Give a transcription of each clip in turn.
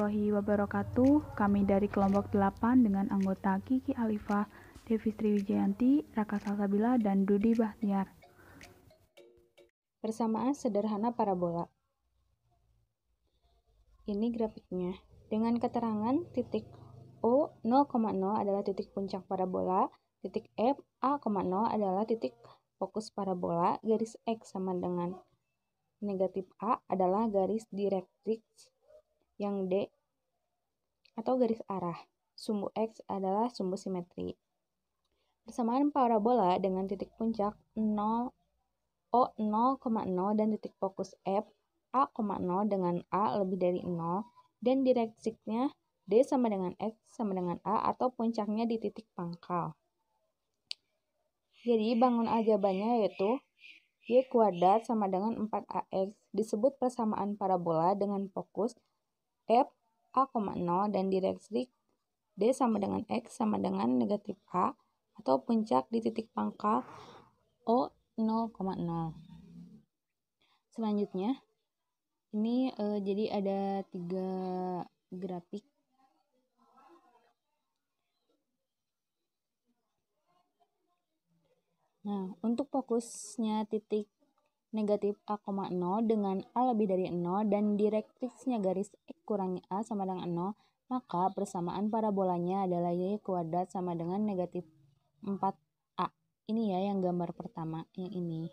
warahmatullahi wabarakatuh. Kami dari kelompok 8 dengan anggota Kiki Alifah, Devi Sriwijayanti, Raka Salsabila, dan Dudi Bahtiar. Persamaan sederhana parabola. Ini grafiknya. Dengan keterangan titik O 0,0 adalah titik puncak parabola, titik F A,0 adalah titik fokus parabola, garis X sama dengan negatif A adalah garis direktrix yang D atau garis arah. Sumbu X adalah sumbu simetri. Persamaan parabola dengan titik puncak O 0,0 dan titik fokus F A,0 dengan A lebih dari 0 dan direktrixnya D sama dengan X sama dengan A atau puncaknya di titik pangkal. Jadi bangun aljabarnya yaitu Y kuadrat sama dengan 4AX. Disebut persamaan parabola dengan fokus F A,0 dan direktrix D sama dengan X sama dengan negatif A atau puncak di titik pangkal O 0,0. Selanjutnya, ini jadi ada 3 grafik. Nah, untuk fokusnya titik negatif A,0 dengan A lebih dari 0 dan direktrixnya garis X kurangi A sama dengan 0, maka persamaan parabolanya adalah Y kuadrat sama dengan negatif 4A. Ini ya yang gambar pertama, yang ini.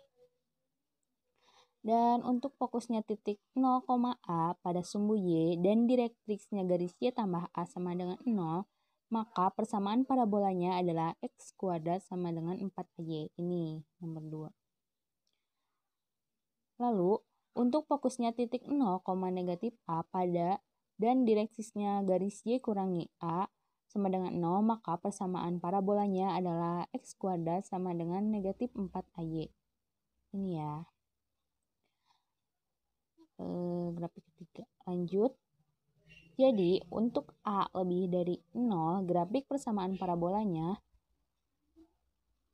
Dan untuk fokusnya titik 0,A pada sumbu Y dan direktrixnya garis Y tambah A sama dengan 0, maka persamaan parabolanya adalah X kuadrat sama dengan 4AY. Ini nomor 2. Lalu, untuk fokusnya titik 0, negatif A pada dan direktrixnya garis Y kurangi A sama dengan 0, maka persamaan parabolanya adalah X kuadrat sama dengan negatif 4AY. Ini ya. Grafik ketiga. Lanjut. Jadi, untuk A lebih dari 0, grafik persamaan parabolanya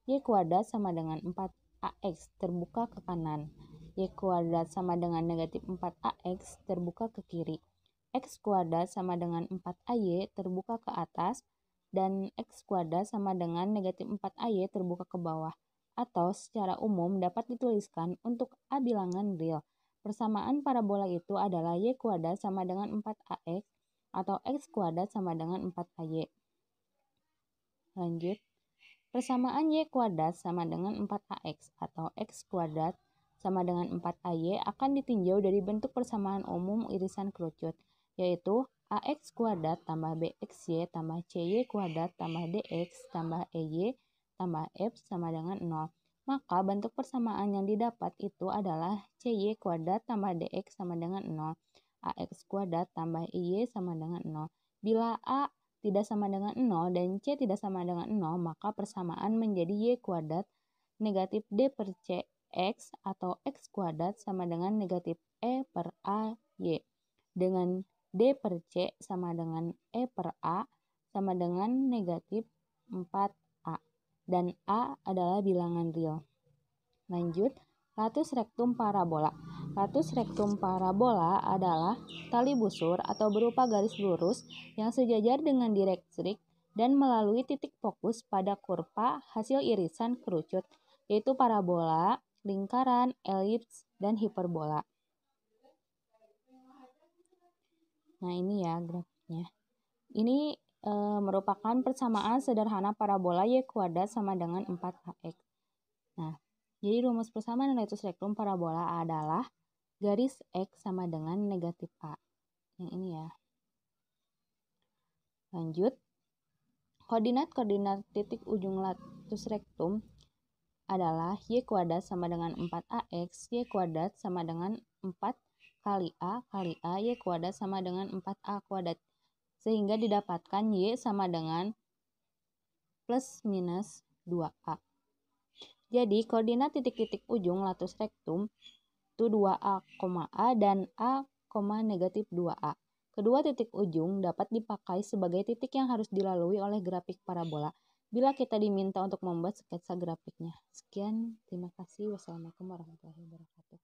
Y kuadrat sama dengan 4AX terbuka ke kanan. Y kuadrat sama dengan negatif 4AX terbuka ke kiri. X kuadrat sama dengan 4AY terbuka ke atas. Dan X kuadrat sama dengan negatif 4AY terbuka ke bawah. Atau secara umum dapat dituliskan untuk A bilangan real. Persamaan parabola itu adalah Y kuadrat sama dengan 4AX atau X kuadrat sama dengan 4AY. Lanjut. Persamaan Y kuadrat sama dengan 4AX atau X kuadrat sama dengan 4AY akan ditinjau dari bentuk persamaan umum irisan kerucut, yaitu AX kuadrat tambah BXY tambah CY kuadrat tambah DX tambah EY tambah F sama dengan 0. Maka bentuk persamaan yang didapat itu adalah CY kuadrat tambah DX sama dengan 0. AX kuadrat tambah IY sama dengan 0. Bila A tidak sama dengan 0 dan C tidak sama dengan 0, maka persamaan menjadi Y kuadrat negatif D per C X atau X kuadrat sama dengan negatif E per A Y. Dengan D per C sama dengan E per A sama dengan negatif 4A. Dan A adalah bilangan real. Lanjut, latus rectum parabola. Latus rectum parabola adalah tali busur atau berupa garis lurus yang sejajar dengan direktrix dan melalui titik fokus pada kurva hasil irisan kerucut, yaitu parabola, lingkaran, elips, dan hiperbola. Nah, ini ya grafiknya. Ini merupakan persamaan sederhana parabola Y kuadrat sama dengan 4AX. Nah, jadi rumus persamaan latus rectum parabola adalah garis X sama dengan negatif A. Yang ini ya. Lanjut. Koordinat titik ujung latus rectum adalah Y kuadrat sama dengan 4AX, Y kuadrat sama dengan 4 kali A, Y kuadrat sama dengan 4A kuadrat. Sehingga didapatkan Y sama dengan plus minus 2A. Jadi, koordinat titik-titik ujung latus rectum itu 2A, A dan A, negatif 2A. Kedua titik ujung dapat dipakai sebagai titik yang harus dilalui oleh grafik parabola bila kita diminta untuk membuat sketsa grafiknya. Sekian, terima kasih. Wassalamualaikum warahmatullahi wabarakatuh.